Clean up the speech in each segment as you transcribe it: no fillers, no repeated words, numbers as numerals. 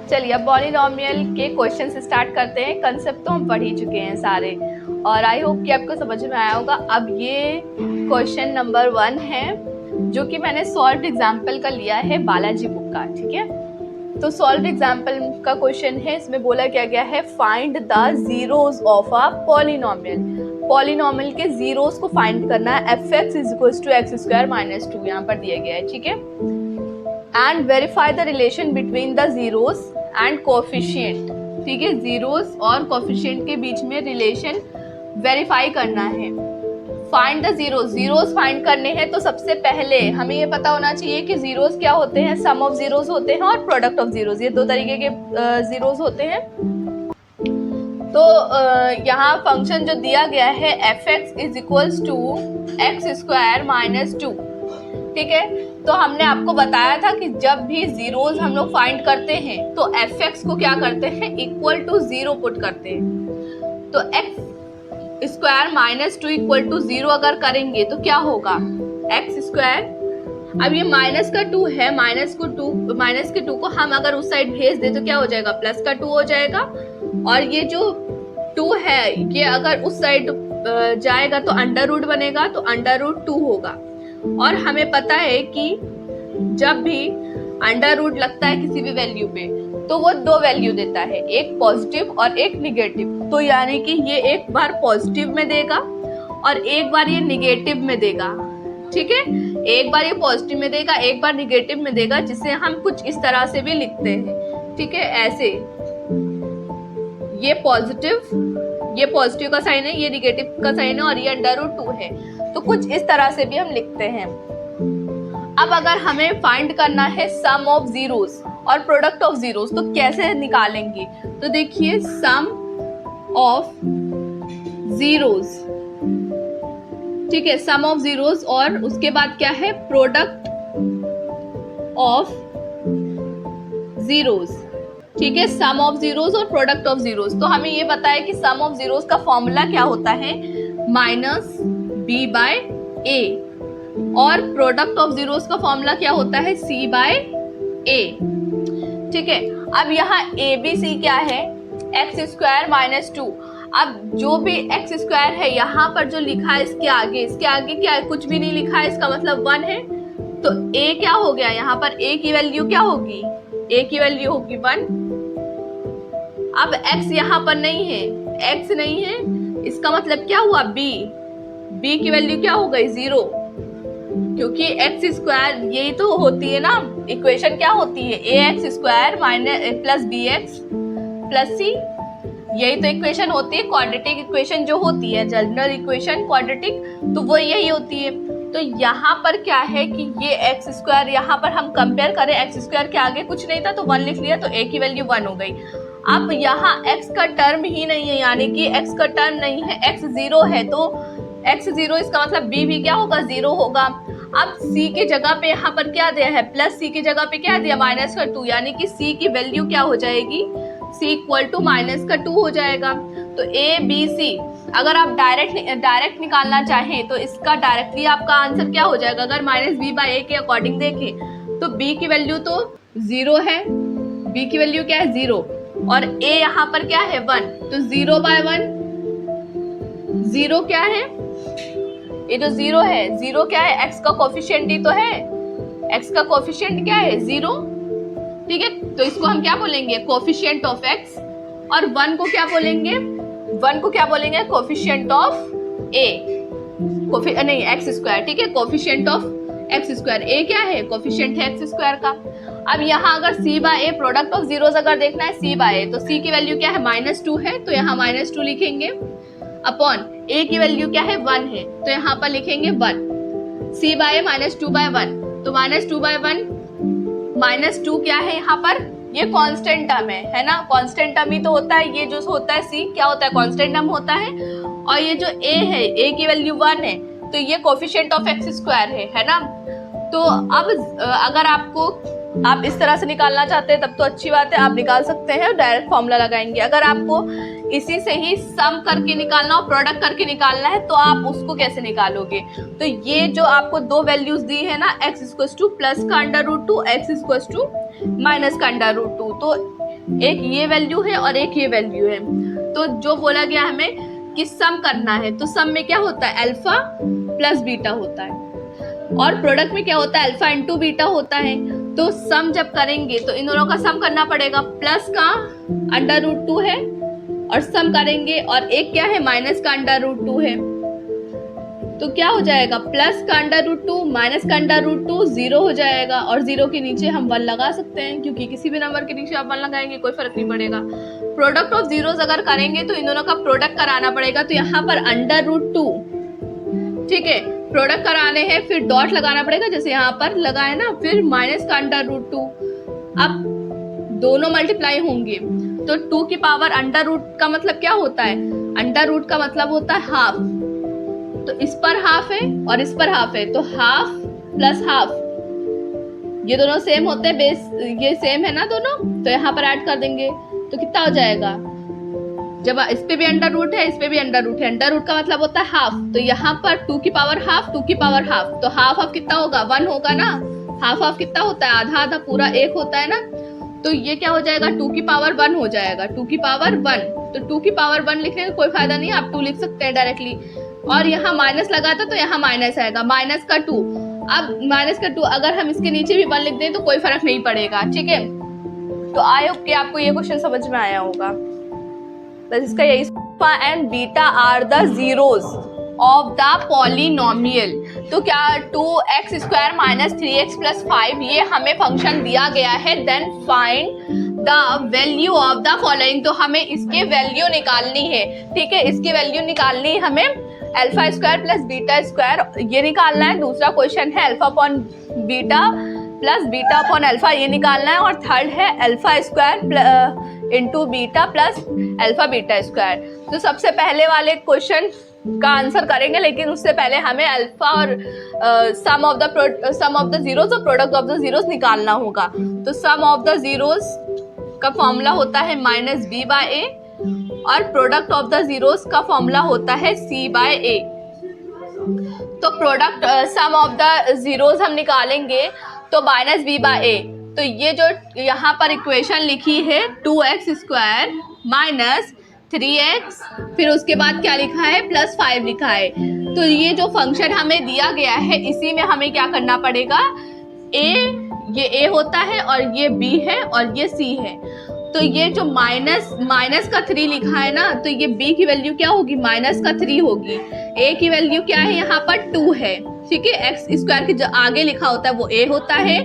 चलिए अब पॉलिनोमियल के क्वेश्चन से स्टार्ट करते हैं। कंसेप्ट तो हम पढ़ ही चुके हैं सारे और आई होप कि आपको समझ में आया होगा। अब ये क्वेश्चन नंबर 1 है जो कि मैंने सॉल्व एग्जाम्पल का लिया है बालाजी बुक का, ठीक है। तो सॉल्व एग्जाम्पल का क्वेश्चन है, इसमें बोला क्या गया है, find the zeros of a polynomial. Polynomial के जीरोज को फाइंड करना है। fx = x² - 2 यहाँ पर दिया गया है, ठीक है। And verify the relation between the zeros and coefficient, ठीक है। जीरोज और कोफिशिएंट के बीच में रिलेशन वेरीफाई करना है। Find the zeros, zeros find करने हैं तो सबसे पहले हमें ये पता होना चाहिए कि जीरोज क्या होते हैं। सम ऑफ जीरोज होते हैं और प्रोडक्ट ऑफ जीरोज, ये दो तरीके के जीरोज होते हैं। तो यहाँ फंक्शन जो दिया गया है fx = x² - 2, ठीक है। तो हमने आपको बताया था कि जब भी जीरोज हम लोग फाइंड करते हैं तो fx को क्या करते हैं, =0 पुट करते हैं। तो x² - 2 = 0 अगर करेंगे तो क्या होगा, x²। अब ये माइनस का 2 है, माइनस के 2 को हम अगर उस साइड भेज दे तो क्या हो जाएगा, प्लस का 2 हो जाएगा। और ये जो 2 है ये अगर उस साइड जाएगा तो अंडर रूट बनेगा, तो अंडर रूट 2 होगा। और हमें पता है कि जब भी अंडर रूट लगता है किसी भी वैल्यू पे तो वो दो वैल्यू देता है, एक पॉजिटिव और एक निगेटिव। तो यानी कि ये एक बार पॉजिटिव में देगा और एक बार ये निगेटिव में देगा, ठीक है। एक बार ये पॉजिटिव में देगा, एक बार निगेटिव में देगा, जिसे हम कुछ इस तरह से भी लिखते हैं, ठीक है। ऐसे ये पॉजिटिव का साइन है, ये निगेटिव का साइन है और ये अंडर रूट 2 है, तो कुछ इस तरह से भी हम लिखते हैं। अब अगर हमें फाइंड करना है सम ऑफ जीरोज और प्रोडक्ट ऑफ जीरोज तो कैसे निकालेंगे, तो देखिए सम ऑफ जीरोज, ठीक है, सम ऑफ जीरोज और उसके बाद क्या है, प्रोडक्ट ऑफ जीरोज, ठीक है। सम ऑफ जीरोज और प्रोडक्ट ऑफ जीरोज, तो हमें ये पता है कि सम ऑफ जीरोज का फॉर्मूला क्या होता है, -b/a, और प्रोडक्ट ऑफ जीरोज का फॉर्मूला क्या होता है, c/a, ठीक है। अब यहाँ abc क्या है, x² - 2। अब जो भी x² है यहाँ पर जो लिखा है इसके आगे क्या है, कुछ भी नहीं लिखा है, इसका मतलब 1 है। तो a क्या हो गया, यहाँ पर a की वैल्यू क्या होगी, a की वैल्यू होगी 1। अब x यहाँ पर नहीं है, x नहीं है, इसका मतलब क्या हुआ, b की वैल्यू क्या हो गई, 0, क्योंकि x² यही तो होती है ना इक्वेशन, क्या होती है, ax² + bx + c, यही तो इक्वेशन होती है। क्वाड्रेटिक इक्वेशन जो होती है, जनरल इक्वेशन क्वाड्रेटिक, तो वो यही होती है। तो यहाँ पर क्या है कि ये x², यहाँ पर हम कंपेयर करें, x² के आगे कुछ नहीं था तो 1 लिख लिया, तो a की वैल्यू 1 हो गई। अब यहाँ x का टर्म ही नहीं है, यानी कि x का टर्म नहीं है, x 0 है, तो x 0, इसका मतलब b भी क्या होगा, 0 होगा। अब c के जगह पे यहाँ पर क्या दिया है, प्लस c की जगह पे क्या दिया, -2, यानी कि c की वैल्यू क्या हो जाएगी, c = -2 हो जाएगा। तो a b c अगर आप डायरेक्ट निकालना चाहें तो इसका डायरेक्टली आपका आंसर क्या हो जाएगा, अगर -b/a के अकॉर्डिंग देखें तो b की वैल्यू तो 0 है, b की वैल्यू क्या है, 0, और a यहाँ पर क्या है, 1, तो 0/1, 0 क्या है, ये जो 0 है, 0 क्या है, x का कोफिशिएंट ही तो है, x का कोफिशिएंट क्या है, 0, ठीक है। तो इसको हम क्या बोलेंगे, कोफिशिएंट ऑफ x, और 1 को क्या बोलेंगे, कोफिशिएंट ऑफ a, नहीं x², ठीक है, कोफिशिएंट ऑफ x², a क्या है, कोफिशिएंट है x² का। अब यहाँ अगर c/a प्रोडक्ट ऑफ जीरोज अगर देखना है, c/a, तो c की वैल्यू क्या है, -2 है, तो यहाँ -2 लिखेंगे, अपॉन a की वैल्यू क्या है, 1 है, तो यहाँ पर लिखेंगे 1, c/a -2/1, तो -2/1, -2 क्या है यहाँ पर, ये कांस्टेंट टर्म है ना, कांस्टेंट टर्म ही तो होता है, ये जो होता है c क्या होता है, कांस्टेंट टर्म होता है। और ये जो a है, a की वैल्यू 1 है, तो ये कोफिशिएंट ऑफ x² है ना। तो अब अगर आप इस तरह से निकालना चाहते हैं तब तो अच्छी बात है, आप निकाल सकते हैं और डायरेक्ट फॉर्मूला लगाएंगे। अगर आपको इसी से ही सम करके निकालना और प्रोडक्ट करके निकालना है तो आप उसको कैसे निकालोगे, तो ये जो आपको दो वैल्यूज दी है ना, x = प्लस का अंडर रूट 2, x = माइनस का अंडर रूट 2, तो एक ये वैल्यू है और एक ये वैल्यू है। तो जो बोला गया हमें कि सम करना है, तो सम में क्या होता है, अल्फा प्लस बीटा होता है, और प्रोडक्ट में क्या होता है, अल्फा इंटू बीटा होता है। तो सम जब करेंगे तो इन दोनों का सम करना पड़ेगा, प्लस का √2 है और सम करेंगे, और एक क्या है, माइनस का √2 है। तो क्या हो जाएगा, प्लस का √2 माइनस का √2 0 हो जाएगा, और 0 के नीचे हम 1 लगा सकते हैं, क्योंकि किसी भी नंबर के नीचे आप 1 लगाएंगे कोई फर्क नहीं पड़ेगा। प्रोडक्ट ऑफ जीरोस अगर करेंगे तो इन दोनों का प्रोडक्ट कराना पड़ेगा, तो यहाँ पर √2, ठीक है, प्रोडक्ट कराने हैं, फिर डॉट लगाना पड़ेगा जैसे यहाँ पर लगाए ना, फिर माइनस का √2। अब दोनों मल्टीप्लाई होंगे तो 2 की पावर √, का मतलब क्या होता है, √, का मतलब होता है हाफ। तो इस पर हाफ है और इस पर हाफ है, तो हाफ प्लस हाफ, ये दोनों सेम होते हैं, बेस ये सेम है ना दोनों, तो यहाँ पर ऐड कर देंगे तो कितना हो जाएगा, जब इस पे भी √, है इस पे भी √, है, √, का मतलब होता है हाफ, तो यहाँ पर 2 की पावर हाफ, 2 की पावर हाफ, तो हाफ हाफ कितना होगा, 1 होगा ना, हाफ हाफ कितना होता है, आधा आधा पूरा 1 होता है ना, तो ये क्या हो जाएगा, 2 की पावर 1 हो जाएगा, 2 की पावर 1। तो 2 की पावर 1 लिखने का कोई फायदा नहीं, आप 2 लिख सकते हैं डायरेक्टली, और यहाँ माइनस लगाता तो यहाँ माइनस आएगा, माइनस का 2। अब माइनस का 2 अगर हम इसके नीचे भी 1 लिख दें तो कोई फर्क नहीं पड़ेगा, ठीक है। तो आई होप कि आपको ये क्वेश्चन समझ में आया होगा। बस इसका यही, alpha and beta are the zeros of the polynomial. तो क्या 2x² - 3x + 5 ये हमें फंक्शन दिया गया है, then find the value of the following. तो हमें इसके वैल्यू निकालनी है, ठीक है, इसकी वैल्यू निकालनी है हमें, alpha square plus beta square ये निकालना है। दूसरा क्वेश्चन है alpha upon beta plus beta upon alpha ये निकालना है, और थर्ड है alpha square into beta plus alpha beta square. तो सबसे पहले वाले क्वेश्चन का आंसर करेंगे, लेकिन उससे पहले हमें अल्फा और सम ऑफ द जीरोस और प्रोडक्ट ऑफ द जीरोस निकालना होगा। तो सम ऑफ द जीरोस का फॉर्मूला होता है -b/a, और प्रोडक्ट ऑफ द जीरोस का फॉर्मूला होता है c/a। तो product sum of the zeros हम निकालेंगे तो -b/a। तो ये जो यहाँ पर इक्वेशन लिखी है 2x² - 3x, फिर उसके बाद क्या लिखा है, +5 लिखा है। तो ये जो फंक्शन हमें दिया गया है इसी में हमें क्या करना पड़ेगा, ये a होता है और ये b है और ये c है। तो ये जो माइनस का 3 लिखा है ना, तो ये b की वैल्यू क्या होगी, -3 होगी। a की वैल्यू क्या है, यहाँ पर 2 है, ठीक है। x² के जो आगे लिखा होता है वो a होता है,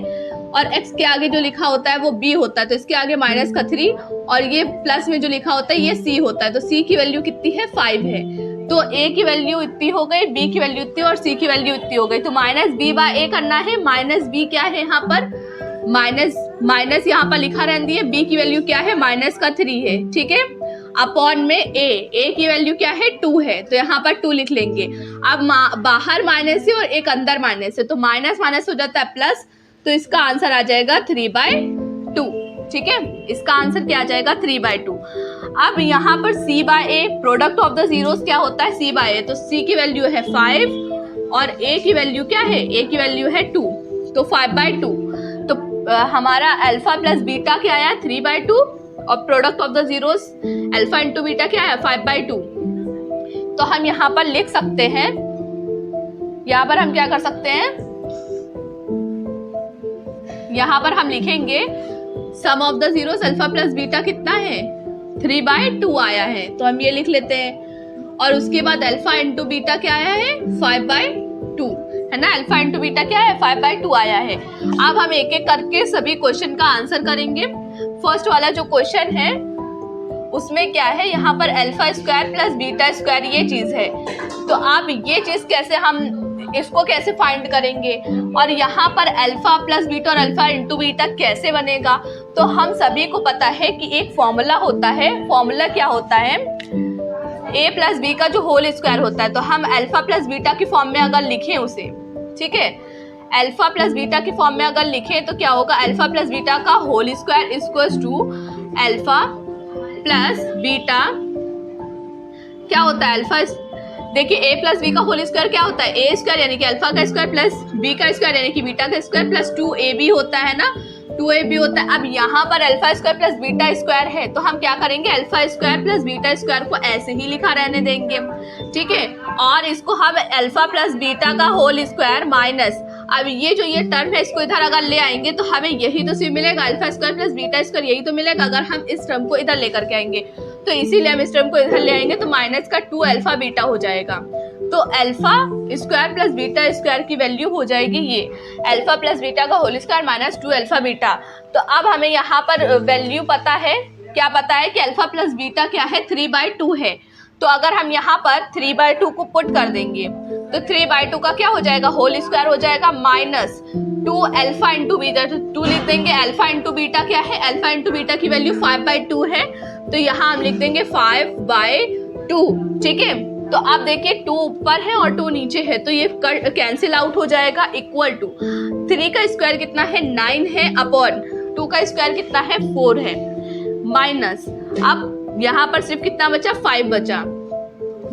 और x के आगे जो लिखा होता है वो b होता है, तो इसके आगे -3, और ये प्लस में जो लिखा होता है ये c होता है। तो c की वैल्यू कितनी है, 5 है। तो a की वैल्यू इतनी हो गई, b की वैल्यू इतनी और c की वैल्यू इतनी हो गई। तो -b/a करना है, -b क्या है यहाँ पर, माइनस यहाँ पर लिखा रहती है, b की वैल्यू क्या है, -3 है, ठीक है, अपॉन में a की वैल्यू क्या है, 2 है, तो यहाँ पर 2 लिख लेंगे। अब बाहर माइनस है और एक अंदर माइनस है, तो माइनस हो जाता है प्लस, तो इसका आंसर आ जाएगा 3/2, ठीक है, इसका आंसर क्या आ जाएगा, 3/2। अब यहाँ पर c/a, product of the zeros क्या होता है, c/a, तो c की वैल्यू है 5 और a की वैल्यू क्या है, a की वैल्यू है 2, तो 5/2। तो हमारा अल्फा प्लस बीटा क्या आया, 3/2, और product of the zeros alpha into beta क्या है, 5/2। तो हम यहाँ पर लिख सकते हैं, यहाँ पर हम क्या कर सकते हैं, यहाँ पर हम लिखेंगे sum of the zeros alpha plus beta कितना है, 3/2 आया है, तो हम ये लिख लेते हैं। और उसके बाद अल्फा इंटू बीटा क्या आया है, 5/2 है ना, अल्फा इंटू बीटा क्या है, 5/2 आया है। अब हम एक एक करके सभी क्वेश्चन का आंसर करेंगे। फर्स्ट वाला जो क्वेश्चन है उसमें क्या है, यहाँ पर alpha square plus beta square ये चीज है, तो अब ये चीज कैसे हम इसको कैसे फाइंड करेंगे, और यहाँ पर अल्फा प्लस बीटा और अल्फा इंटू बीटा कैसे बनेगा। तो हम सभी को पता है कि एक फॉर्मूला होता है, फॉर्मूला क्या होता है, a प्लस बी का जो होल स्क्वायर होता है। तो हम अल्फा प्लस बीटा की फॉर्म में अगर लिखें उसे, ठीक है, अल्फा प्लस बीटा की फॉर्म में अगर लिखें तो क्या होगा, अल्फा प्लस बीटा का whole square equals to alpha plus beta क्या होता है, अल्फा, देखिए a प्लस बी का होल स्क्वायर क्या होता है, a स्क्वायर यानी कि अल्फा का स्क्वायर प्लस b का स्क्वायर यानी कि बीटा का स्क्वायर प्लस 2ab होता है ना। 2ab होता है। अब यहाँ पर alpha square plus beta square है तो हम क्या करेंगे, alpha square plus beta square को ऐसे ही लिखा रहने देंगे, ठीक है। और इसको हम अल्फा प्लस बीटा का होल स्क्वायर माइनस, अब ये जो ये टर्म है इसको इधर अगर ले आएंगे तो हमें यही तो सिर्फ मिलेगा, alpha square plus beta square यही तो मिलेगा अगर हम इस टर्म को इधर लेकर के आएंगे। तो इसीलिए हम इस टर्म को इधर ले आएंगे तो माइनस का 2 अल्फा बीटा हो जाएगा। तो alpha square plus beta square की वैल्यू हो जाएगी ये अल्फा प्लस बीटा का whole square minus 2 alpha beta. तो अब हमें यहाँ पर वैल्यू पता है, क्या पता है कि अल्फा प्लस बीटा क्या है, 3/2 है। तो अगर हम यहाँ पर 3/2 को पुट कर देंगे तो 3/2 का क्या हो जाएगा, होल स्क्वायर हो जाएगा माइनस 2 अल्फा इंटू बीटा, तो 2 लिख देंगे। अल्फा इंटू बीटा क्या है, अल्फा इंटू बीटा की वैल्यू 5/2 है तो यहाँ हम लिख देंगे 5/2, ठीक है। तो आप देखिए 2 ऊपर है और 2 नीचे है तो ये कैंसिल आउट हो जाएगा, इक्वल टू 3 का स्क्वायर कितना है 9 है, अपॉन 2 का स्क्वायर कितना है 4 है, माइनस अब यहाँ पर सिर्फ कितना बचा, 5 बचा,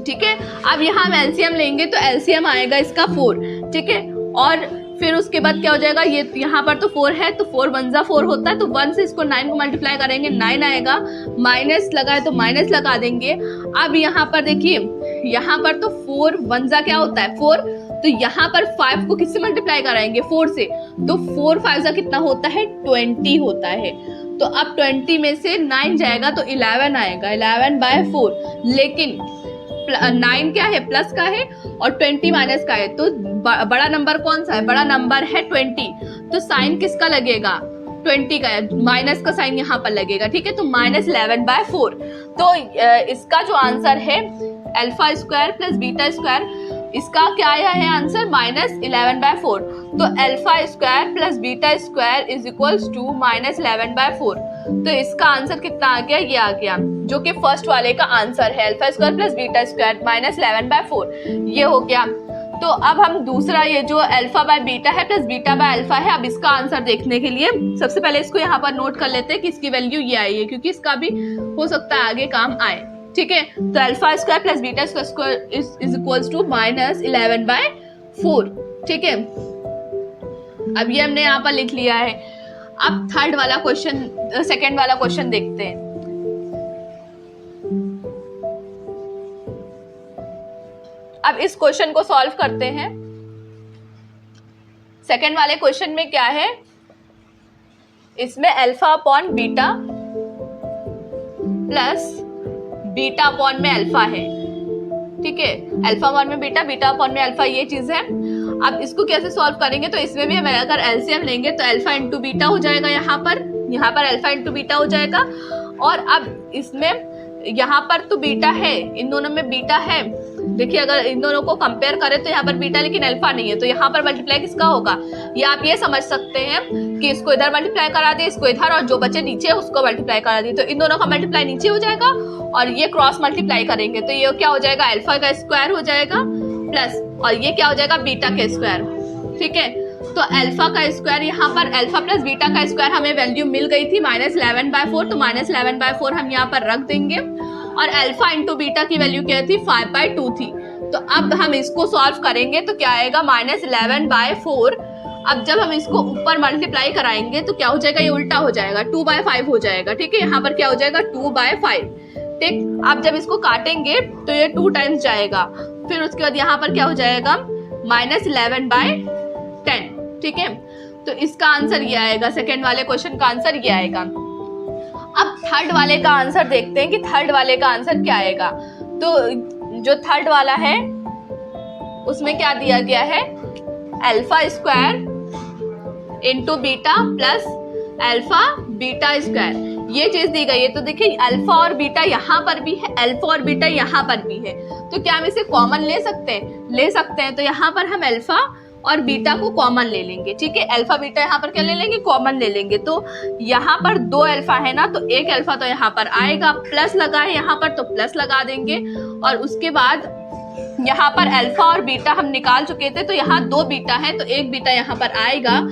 ठीक है। अब यहाँ हम एलसीएम लेंगे तो एलसीएम आएगा इसका 4, ठीक है। और फिर उसके बाद क्या हो जाएगा, ये यहाँ पर तो 4 है तो 4 1 जा 4 होता है तो 1 से इसको 9 को मल्टीप्लाई करेंगे 9 आएगा, माइनस लगा है तो माइनस लगा देंगे। अब यहाँ पर देखिए यहाँ पर तो 4 1 जा क्या होता है 4, तो यहाँ पर 5 को किससे मल्टीप्लाई कराएंगे 4 से, तो 4 5 जा कितना होता है 20 होता है। तो अब 20 में से 9 जाएगा तो 11 आएगा, 11/4, लेकिन 9 क्या है प्लस का है और 20 माइनस का है तो बड़ा नंबर कौन सा है, बड़ा नंबर है 20, तो साइन किसका लगेगा 20 का, माइनस का साइन यहाँ पर लगेगा, ठीक है। तो -11/4, तो इसका जो आंसर है alpha square plus beta square, इसका क्या आया है आंसर -11/4। तो alpha square plus beta square is equals to -11/4। तो इसका आंसर कितना आ गया, ये आ गया, जो कि फर्स्ट वाले का आंसर है alpha square plus beta square -11/4, ये हो गया। तो अब हम दूसरा ये जो अल्फा बाय बीटा है प्लस बीटा बाय अल्फा है, अब इसका आंसर देखने के लिए सबसे पहले इसको यहाँ पर नोट कर लेते हैं कि इसकी वैल्यू ये आई है, क्योंकि इसका भी हो सकता है आगे काम आए, ठीक है। तो alpha square plus beta square is equals to -11/4, ठीक है। अब ये हमने यहाँ पर लिख लिया है। अब थर्ड वाला क्वेश्चन, सेकंड वाला क्वेश्चन देखते हैं। अब इस क्वेश्चन को सॉल्व करते हैं। सेकंड वाले क्वेश्चन में क्या है, इसमें alpha upon beta plus beta upon में अल्फा है, ठीक है। अल्फा अपॉन में बीटा, बीटा अपॉन में अल्फा, ये चीज है। अब इसको कैसे सॉल्व करेंगे, तो इसमें भी हम अगर एलसीएम लेंगे तो अल्फा इंटू बीटा हो जाएगा, यहाँ पर अल्फा इंटू बीटा हो जाएगा। और अब इसमें यहाँ पर तो बीटा है, इन दोनों में बीटा है, देखिए अगर इन दोनों को कंपेयर करें तो यहाँ पर बीटा लेकिन अल्फा नहीं है, तो यहाँ पर मल्टीप्लाई किसका होगा, या आप ये समझ सकते हैं कि इसको इधर मल्टीप्लाई करा दिए, इसको इधर, और जो बचे नीचे उसको मल्टीप्लाई करा दिए, तो इन दोनों का मल्टीप्लाई नीचे हो जाएगा और ये क्रॉस मल्टीप्लाई करेंगे तो ये क्या हो जाएगा, अल्फा का स्क्वायर हो जाएगा प्लस, और ये क्या हो जाएगा बीटा का स्क्वायर, ठीक है। तो अल्फा का स्क्वायर, यहाँ पर अल्फा प्लस बीटा का स्क्वायर हमें वैल्यू मिल गई थी -11/4, तो -11/4 हम यहाँ पर रख देंगे। और अल्फा इंटू बीटा की वैल्यू क्या थी, 5/2 थी। तो अब हम इसको सॉल्व करेंगे तो क्या आएगा, -11/4। अब जब हम इसको ऊपर मल्टीप्लाई कराएंगे तो क्या हो जाएगा, ये उल्टा हो जाएगा, 2/5 हो जाएगा, ठीक है। यहाँ पर क्या हो जाएगा 2/5, ठीक। अब जब इसको काटेंगे तो ये 2 टाइम्स जाएगा, फिर उसके बाद यहाँ पर क्या हो जाएगा -11/10, ठीक है। तो इसका आंसर ये आएगा, सेकेंड वाले क्वेश्चन का आंसर ये आएगा। अब थर्ड वाले का आंसर देखते हैं कि थर्ड वाले का आंसर क्या आएगा। तो जो थर्ड वाला है उसमें क्या दिया गया है, alpha square into beta plus alpha beta square, ये चीज दी गई है। तो देखिए अल्फा और बीटा यहाँ पर भी है, अल्फा और बीटा यहाँ पर भी है, तो क्या हम इसे कॉमन ले सकते हैं, ले सकते हैं। तो यहाँ पर हम अल्फा और बीटा को कॉमन ले लेंगे, ठीक है। अल्फा बीटा यहाँ पर क्या ले लेंगे, कॉमन ले लेंगे। तो यहाँ पर 2 अल्फा है ना, तो एक अल्फा तो यहाँ पर आएगा, प्लस लगा है यहाँ पर तो प्लस लगा देंगे। और उसके बाद यहाँ पर अल्फा और बीटा हम निकाल चुके थे, तो यहाँ 2 बीटा है तो एक बीटा यहाँ पर आएगा।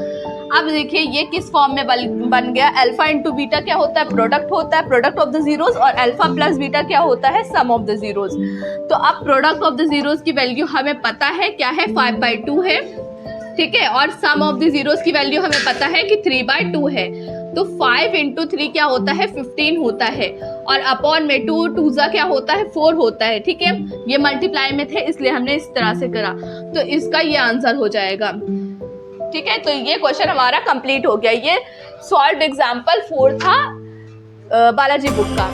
अब देखिए ये किस फॉर्म में बन गया, अल्फा इंटू बीटा क्या होता है, प्रोडक्ट होता है, प्रोडक्ट ऑफ द जीरोस, और अल्फा प्लस बीटा क्या होता है, सम ऑफ द जीरोस। तो अब प्रोडक्ट ऑफ द जीरोस की वैल्यू हमें पता है क्या है, 5/2 है, ठीक है, और सम ऑफ द जीरोस की वैल्यू हमें पता है कि 3/2 है, तो 5 इंटू 3 क्या होता है 15 होता है, और अपॉन में 2 2 क्या होता है 4 होता है। ठीक है, ये मल्टीप्लाई में थे इसलिए हमने इस तरह से करा, तो इसका ये आंसर हो जाएगा। ठीक है, तो ये क्वेश्चन हमारा कंप्लीट हो गया। ये सॉल्व्ड एग्जाम्पल 4 था बालाजी बुक का।